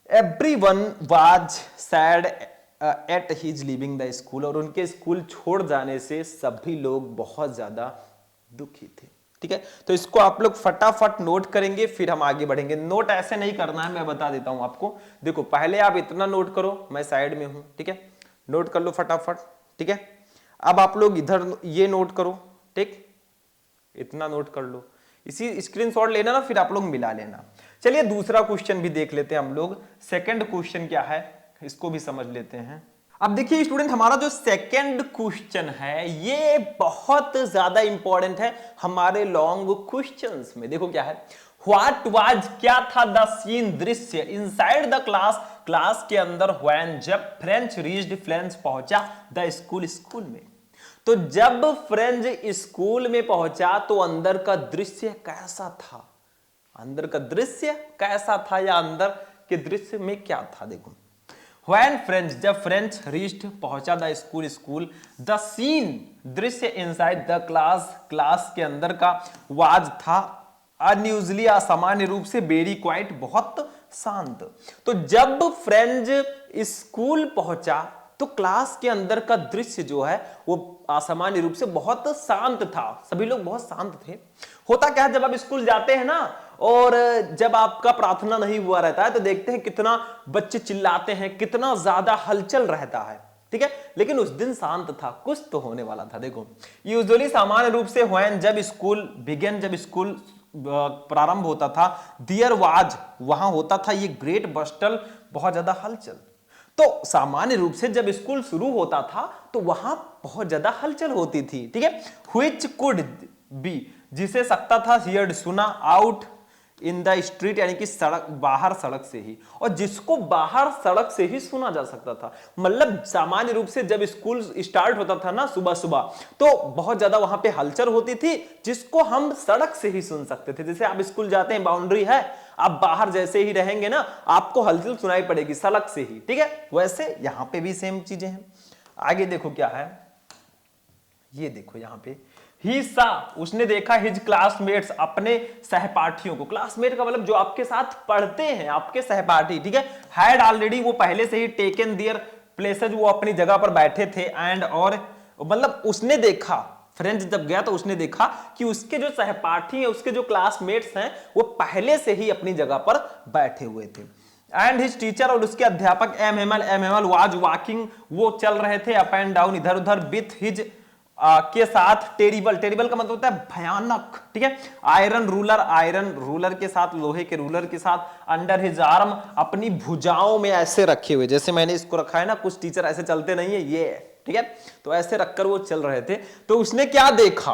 everyone was sad at his leaving the school, और उनके स्कूल छोड़ जाने से सभी लोग बहुत ज्यादा दुखी थे, ठीक है। तो इसको आप लोग फटाफट नोट करेंगे, फिर हम आगे बढ़ेंगे। नोट ऐसे नहीं करना है, मैं बता देता हूं आपको। देखो, पहले आप इतना नोट करो, मैं साइड में हूं, ठीक है, नोट कर लो फटाफट, ठीक है। अब आप लोग इधर ये नोट करो, ठीक, इतना नोट कर लो, इसी स्क्रीनशॉट लेना ना, फिर आप लोग मिला लेना। चलिए दूसरा क्वेश्चन भी देख लेते हैं हम लोग। सेकंड क्वेश्चन क्या है इसको भी समझ लेते हैं। अब देखिए स्टूडेंट, हमारा जो सेकंड क्वेश्चन है ये बहुत ज्यादा इंपॉर्टेंट है हमारे लॉन्ग क्वेश्चंस में। देखो क्या है, व्हाट वाज, क्या था, द सीन, दृश्य, इनसाइड द क्लास, क्लास के अंदर, व्हेन, जब, फ्रेंच रीच्ड, फ्रेंच पहुंचा, द स्कूल, स्कूल में। तो जब फ्रेंच स्कूल में पहुंचा तो अंदर का दृश्य कैसा था, अंदर का दृश्य कैसा था, या अंदर के दृश्य में क्या था। देखो, When French, जब फ्रेंच रीच्ड पहुंचा, the school, school, the scene, दृश्य, इनसाइड द क्लास, क्लास के अंदर का, वाज था, अनयूजली असामान्य रूप से, वेरी क्वाइट बहुत शांत। तो जब फ्रेंज स्कूल पहुंचा तो क्लास के अंदर का दृश्य जो है वो असामान्य रूप से बहुत शांत था, सभी लोग बहुत शांत थे। होता क्या है, जब आप स्कूल जाते हैं ना और जब आपका प्रार्थना नहीं हुआ रहता है तो देखते हैं कितना बच्चे चिल्लाते हैं, कितना ज्यादा हलचल रहता है, ठीक है। लेकिन उस दिन शांत था, कुछ तो होने वाला था। देखो यूजुअली सामान्य रूप से व्हेन जब स्कूल बिगिन, जब स्कूल प्रारंभ होता था, देयर वाज वहां होता था ये ग्रेट बस्टल, बहुत ज्यादा हलचल। तो सामान्य रूप से जब स्कूल शुरू होता था तो वहां बहुत ज्यादा हलचल होती थी, ठीक है। व्हिच कुड बी, जिसे सकता था हियर्ड सुना, आउट इन द स्ट्रीट यानी कि सड़क, बाहर सड़क से ही, और जिसको बाहर सड़क से ही सुना जा सकता था। मतलब सामान्य रूप से जब स्कूल स्टार्ट होता था ना सुबह सुबह, तो बहुत ज्यादा वहां पे हलचल होती थी जिसको हम सड़क से ही सुन सकते थे। जैसे आप स्कूल जाते हैं, बाउंड्री है, आप बाहर जैसे ही रहेंगे ना आपको हलचल सुनाई पड़ेगी सड़क से ही, ठीक है। वैसे यहां पे भी सेम चीजें हैं। आगे देखो क्या है, ये देखो यहां पे ही सा, उसने देखा हिज क्लासमेट्स, अपने सहपाठियों को। क्लासमेट का मतलब जो आपके साथ पढ़ते हैं, आपके सहपाठी, ठीक है। हैड ऑलरेडी, वो पहले से ही टेकन देयर प्लेसेज, वो अपनी जगह पर बैठे थे। एंड और मतलब उसने देखा, फ्रेंच जब गया तो उसने देखा कि उसके जो सहपाठी हैं, उसके जो क्लासमेट्स हैं, वो पहले से ही अपनी जगह पर बैठे हुए थे। एंड हिज टीचर, और उसके अध्यापक एम एमल वाज वॉकिंग, वो चल रहे थे अप एंड डाउन, इधर उधर, विथ हिज के साथ, टेरिबल, टेरिबल का मतलब होता है भयानक, ठीक है। आयरन रूलर के साथ, लोहे के रूलर के साथ, अंडर हिज आर्म, अपनी भुजाओं में ऐसे रखे हुए, जैसे मैंने इसको रखा है ना, कुछ टीचर ऐसे चलते नहीं है, ये, ठीक है। तो ऐसे रखकर वो चल रहे थे। तो उसने क्या देखा,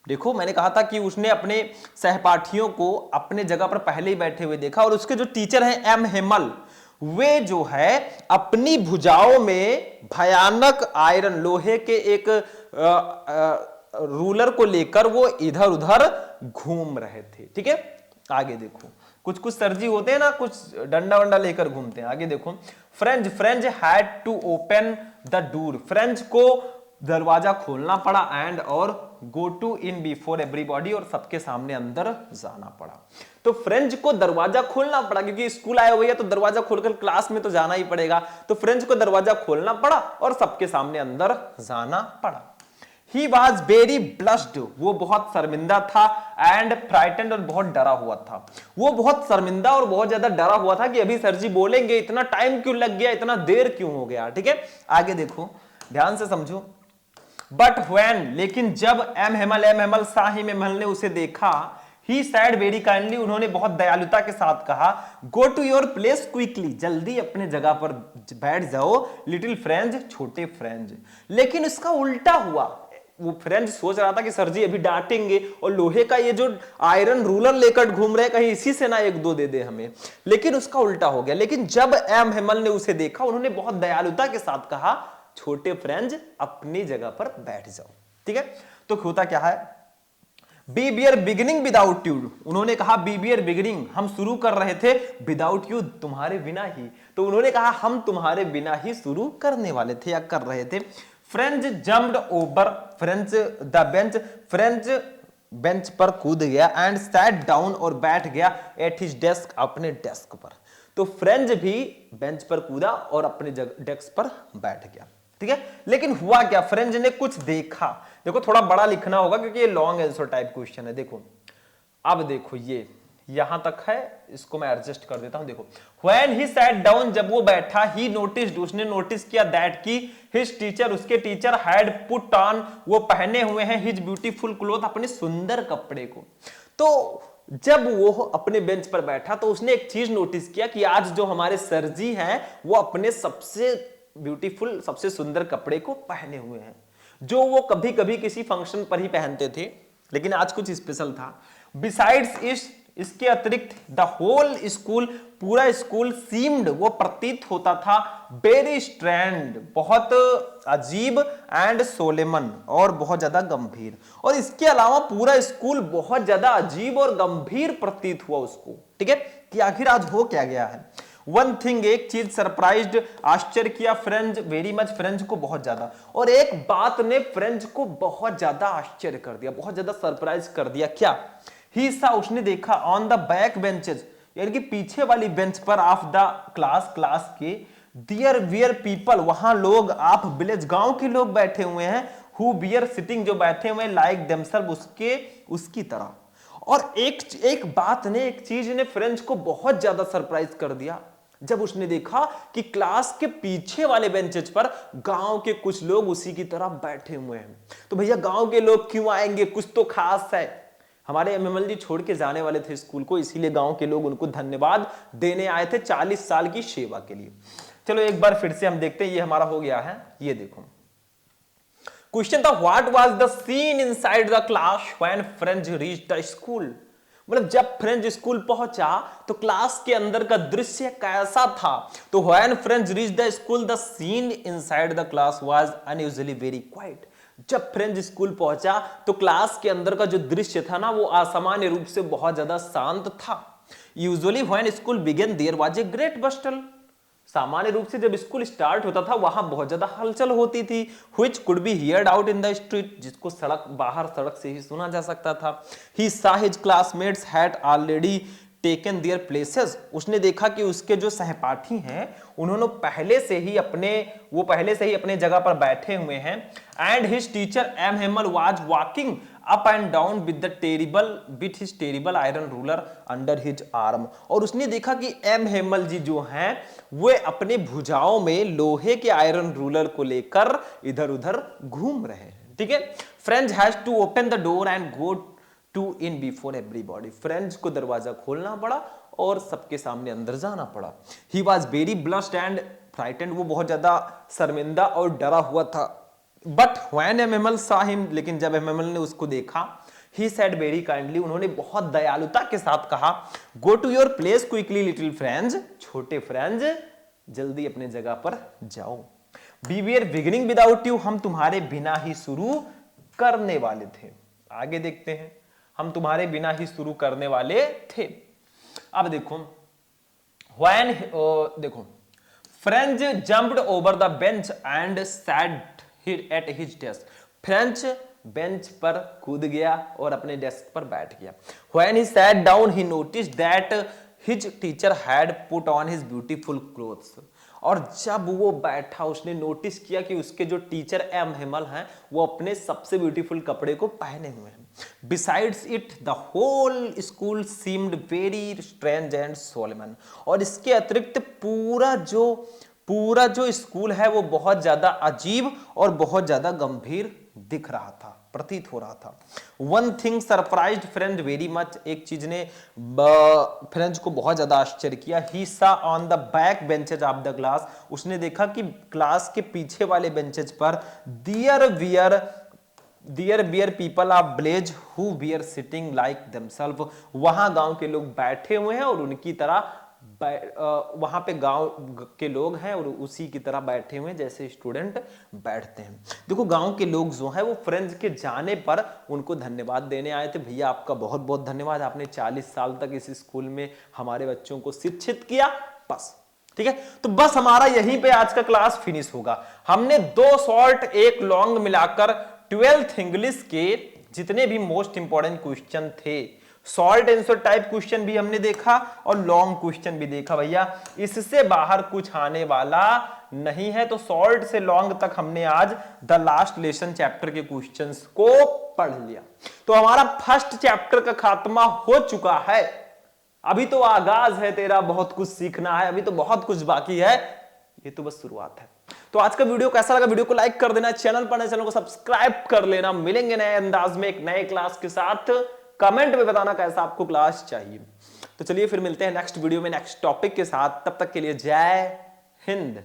देखो मैंने कहा था कि उसने अपने सहपाठियों को अपने जगह पर पहले ही बैठे हुए देखा, और उसके जो टीचर हैं एम हेमल, वे जो है अपनी भुजाओं में भयानक आयरन, लोहे के एक रूलर को लेकर वो इधर उधर घूम रहे थे, ठीक है। आगे देखो, कुछ कुछ सरजी होते हैं ना, कुछ डंडा वंडा लेकर घूमते हैं। आगे देखो, French had to open the door, French को दरवाजा खोलना पड़ा, एंड और go to in before everybody, और सबके सामने अंदर जाना पड़ा। तो फ्रेंच को दरवाजा खोलना पड़ा, क्योंकि स्कूल आए हुए हैं तो दरवाजा खोलकर क्लास में तो जाना ही पड़ेगा। तो फ्रेंच को दरवाजा खोलना पड़ा और सबके सामने अंदर जाना पड़ा। He was very blushed, वो बहुत शर्मिंदा था, एंड फ्राइटेंड, और बहुत डरा हुआ था। वो बहुत शर्मिंदा और बहुत ज्यादा डरा हुआ था कि अभी सर जी बोलेंगे, इतना टाइम क्यों लग गया, इतना देर क्यों हो गया, ठीक है। आगे देखो, ध्यान से समझो। बट व्हेन, लेकिन जब एम हेमल शाही मेमल ने उसे देखा, ही सैड वेरी काइंडली, उन्होंने बहुत दयालुता के साथ कहा, go to your place quickly, जल्दी अपने जगह पर बैठ जाओ, लिटिल फ्रेंच, छोटे फ्रेंच। लेकिन इसका उल्टा हुआ, वो फ्रेंच सोच रहा था कि सर जी अभी डांटेंगे और लोहे का ये जो आयरन रूलर लेकर घूम रहे, कहीं इसी से ना एक दो दे दे हमें, लेकिन उसका उल्टा हो गया। लेकिन जब एम हेमल ने उसे देखा, उन्होंने बहुत दयालुता के साथ कहा, छोटे फ्रेंच अपनी जगह पर बैठ जाओ, ठीक है। तो होता क्या है, we were beginning without you, उन्होंने कहा बी बियर बिगिनिंग, हम शुरू कर रहे थे, विदाउट यू, तुम्हारे बिना ही। तो उन्होंने कहा हम तुम्हारे बिना ही शुरू करने वाले थे या कर रहे थे। French jumped over French the bench, French bench पर कूद गया, एंड सैट डाउन, और बैठ गया, एट हिज डेस्क, अपने डेस्क पर। तो फ्रेंच भी बेंच पर कूदा और अपने डेस्क पर बैठ गया, ठीक है। लेकिन हुआ क्या, फ्रेंच ने कुछ देखा। देखो थोड़ा बड़ा लिखना होगा क्योंकि ये लॉन्ग आंसर टाइप क्वेश्चन है। देखो अब देखो, ये यहां तक है, इसको मैं एडजस्ट कर देता हूं। देखो, व्हेन ही सैट डाउन, जब वो बैठा, ही नोटिस्ड, उसने नोटिस किया, दैट की हिज टीचर, उसके टीचर हैड पुट ऑन, वो पहने हुए हैं, हिज ब्यूटीफुल क्लोथ, अपने सुंदर कपड़े को। तो जब वो अपने बेंच पर बैठा तो उसने एक चीज नोटिस किया कि आज जो हमारे सर जी हैं वो अपने सबसे ब्यूटीफुल, सबसे सुंदर कपड़े को पहने हुए हैं, जो वो कभी कभी किसी फंक्शन पर ही पहनते थे, लेकिन आज कुछ स्पेशल था। बिसाइड्स, इसके अतिरिक्त, द होल स्कूल, पूरा स्कूल, सीम्ड, वो प्रतीत होता था, वेरी स्ट्रैंड, बहुत अजीब, एंड सोलेमन, और बहुत ज्यादा गंभीर। और इसके अलावा पूरा स्कूल बहुत ज्यादा अजीब और गंभीर प्रतीत हुआ उसको, ठीक है, कि आखिर आज हो क्या गया है। वन थिंग, एक चीज सरप्राइज्ड, आश्चर्य किया, फ्रेंच वेरी मच, फ्रेंच को बहुत ज्यादा। और एक बात ने फ्रेंच को बहुत ज्यादा आश्चर्य कर दिया, बहुत ज्यादा सरप्राइज कर दिया। क्या? ही सा उसने देखा ऑन द बैक बेंचेस यानी कि पीछे वाली बेंच पर ऑफ द क्लास के देयर वियर पीपल वहां लोग आप विलेज गांव के लोग बैठे हुए हैं हु बियर सिटिंग जो बैठे हुए लाइक देमसेल्फ उसकी तरह। और एक बात ने एक चीज ने फ्रेंच को बहुत ज्यादा सरप्राइज कर दिया जब उसने देखा कि क्लास के पीछे वाले बेंचेज पर गांव के कुछ लोग उसी की तरह बैठे हुए हैं। तो भैया गांव के लोग क्यों आएंगे, कुछ तो खास है। हमारे एमएमएल जी छोड़ के जाने वाले थे स्कूल को, इसीलिए गांव के लोग उनको धन्यवाद देने आए थे 40 साल की सेवा के लिए। चलो एक बार फिर से हम देखते हैं, ये हमारा हो गया है। ये देखो क्वेश्चन था what was the scene inside the class when French reached the school. मतलब जब फ्रेंच स्कूल पहुंचा तो क्लास के अंदर का दृश्य कैसा था। तो when French reached the school the scene inside the class was unusually very quiet. जब फ्रेंच स्कूल पहुंचा तो क्लास के अंदर का जो दृश्य था ना वो असामान्य रूप से बहुत ज्यादा शांत था। Usually when school began there was a great bustle. सामान्य रूप से जब स्कूल स्टार्ट होता था वहां बहुत ज्यादा हलचल होती थी। Which could be heard out in the street, जिसको बाहर सड़क से ही सुना जा सकता था। He saw his classmates had already taken their places. उसने देखा कि उसके जो सहपाठी हैं उन्होंने पहले से ही अपने जगह पर बैठे हुए हैं। And his teacher M Hamel was walking up and down with his terrible iron ruler under his arm. और उसने देखा कि एम हेमल जी जो हैं वे अपने भुजाओं में लोहे के आयरन रूलर को लेकर इधर उधर घूम रहे हैं। ठीक है। French has to open the door and go to in before everybody. French को दरवाजा खोलना पड़ा और सबके सामने अंदर जाना पड़ा। He was very blushed and frightened. वो बहुत ज्यादा शर्मिंदा और डरा हुआ था। But when MML saw him, लेकिन जब एमएमएल ने उसको देखा, he said very kindly, उन्होंने बहुत दयालुता के साथ कहा, go to your place quickly little friends, छोटे फ्रेंच जल्दी अपने जगह पर जाओ। We were beginning without you, हम तुम्हारे बिना ही शुरू करने वाले थे। आगे देखते हैं, हम तुम्हारे बिना ही शुरू करने वाले थे। अब देखो देखो French jumped over the bench and set at his desk. French bench पर कूद गया और अपने डेस्क पर बैठ गया। When he sat down he noticed that his teacher had put on his beautiful clothes. और जब वो बैठा उसने नोटिस किया कि उसके जो टीचर एम हेमल हैं वो अपने सबसे ब्यूटीफुल कपड़े को पहने हुए हैं। Besides it the whole school seemed very strange and solemn. और इसके अतिरिक्त पूरा जो स्कूल है वो बहुत ज्यादा अजीब और बहुत ज्यादा गंभीर दिख रहा था, प्रतीत हो रहा था। One thing surprised French very much. एक चीज ने फ्रेंच को बहुत ज्यादा आश्चर्य किया। He saw on the back benches of the class. उसने देखा कि क्लास के पीछे वाले बेंचेज पर there were people of village who were sitting like themselves. वहां गांव के लोग बैठे हुए हैं और उनकी तरह वहां पे गांव के लोग हैं और उसी की तरह बैठे हुए हैं जैसे स्टूडेंट बैठते हैं। देखो गांव के लोग जो हैं वो फ्रेंच के जाने पर उनको धन्यवाद देने आए थे। भैया आपका बहुत बहुत धन्यवाद, आपने 40 साल तक इस स्कूल में हमारे बच्चों को शिक्षित किया। बस ठीक है, तो बस हमारा यहीं पे आज का क्लास फिनिश होगा। हमने 2 शॉर्ट 1 लॉन्ग मिलाकर 12th इंग्लिश के जितने भी मोस्ट इंपॉर्टेंट क्वेश्चन थे, शॉर्ट आंसर टाइप क्वेश्चन भी हमने देखा और लॉन्ग क्वेश्चन भी देखा। भैया इससे बाहर कुछ आने वाला नहीं है। तो शॉर्ट से लॉन्ग तक हमने आज द लास्ट लेसन चैप्टर के क्वेश्चंस को पढ़ लिया। तो हमारा फर्स्ट चैप्टर का खात्मा हो चुका है। अभी तो आगाज है तेरा, बहुत कुछ सीखना है, अभी तो बहुत कुछ बाकी है, ये तो बस शुरुआत है। तो आज का वीडियो कैसा लगा, वीडियो को लाइक कर देना, चैनल पर नए चैनल को सब्सक्राइब कर लेना। मिलेंगे नए अंदाज में एक नए क्लास के साथ। कमेंट में बताना कैसा आपको क्लास चाहिए। तो चलिए फिर मिलते हैं नेक्स्ट वीडियो में नेक्स्ट टॉपिक के साथ। तब तक के लिए जय हिंद।